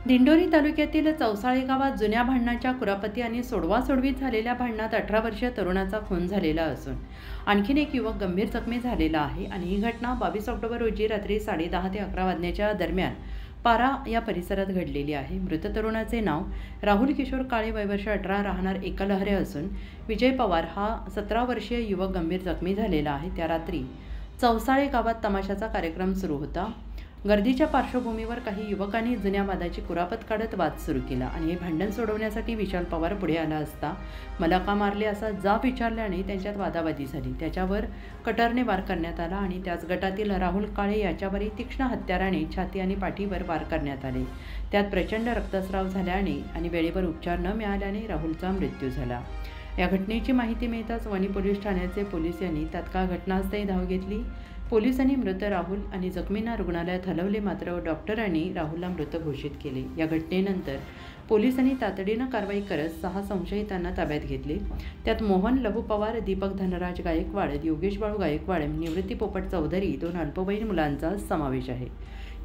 दिंडोरी तालुक्यातील चौसाळे गावात जुन्या भांडणाच्या कुरापती आणि सोडवासोडवीत झालेल्या भांडणात 18 वर्षीय तरुणाचा खून झालेला असून आणखीन एक युवक गंभीर जखमी झालेला आहे आणि ही घटना 22 ऑक्टोबर रोजी रात्री 10:30 ते 11 वाजण्याच्या दरम्यान पारा या परिसरात घडलेली आहे। मृत तरुणाचे नाव राहुल किशोर काळे, वय वर्ष 18, राहणार एकलहरे असून विजय पवार हा 17 वर्षीय युवक गंभीर जखमी झालेला आहे। त्या रात्री चौसाळे गावात तमाशाचा कार्यक्रम सुरू होता। गर्दीच्या पार्श्वभूमीवर काही युवकांनी जुन्या वादाची कुरापत काढत वाद सुरू केला आणि हे भांडण सोडवण्यासाठी विशाल पवार पुढे आला असता मला का मारले असा जाब विचारल्याने त्यांच्यात वादावादी झाली। त्याच्यावर कटरने वार करण्यात आला आणि त्याच गटातील राहुल काळे याच्यावरही तीक्ष्ण हत्याराने छाती आणि पाठीवर वार करण्यात आले। त्यात प्रचंड रक्तस्राव झाल्याने आणि वेळेवर उपचार न मिळाल्याने राहुलचा मृत्यू झाला। या घटनेची माहिती मिळताच वणी पोलीस ठाण्याचे पोलीस यांनी तात्काळ घटनास्थळी धाव घेतली। पोलिसांनी मृत राहुल आणि जखमींना रुग्णालयात हलवले, मात्र डॉक्टरांनी राहुलला मृत घोषित केले। या घटनेनंतर पोलिसांनी तातडीनं कारवाई करत 6 संशयितांना ताब्यात घेतले। त्यात मोहन लहू पवार, दीपक धनराज गायकवाड, योगेश बाळू गायकवाड, निवृत्ती पोपट चौधरी, 2 अल्पवयीन मुलांचा समावेश आहे।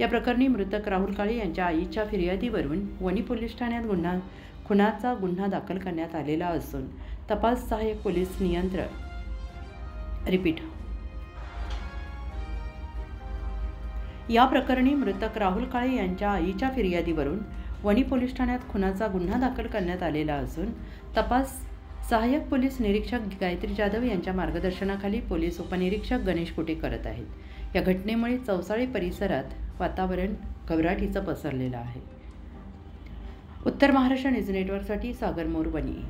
या प्रकरणी मृतक राहुल काळे यांच्या आईच्या फिर्यादीवरून वणी पोलीस ठाण्यात खुनाचा गुन्हा दाखल करण्यात आलेला असून तपास सहाय्यक पोलीस या प्रकरणी मृतक राहुल काळे यांच्या आईच्या फिर्यादीवरून वणी पोलीस ठाण्यात खुनाचा गुन्हा दाखल करण्यात आलेला असून तपास सहाय्यक पोलीस निरीक्षक गायत्री जाधव यांच्या मार्गदर्शनाखाली पोलीस उपनिरीक्षक गणेश कुटे करत आहेत। या घटनेमुळे चौसाळे परिसरात वातावरण घबराटीचं पसरलेलं आहे। उत्तर महाराष्ट्र न्यूज नेटवर्कसाठी सागर मोर, वणी।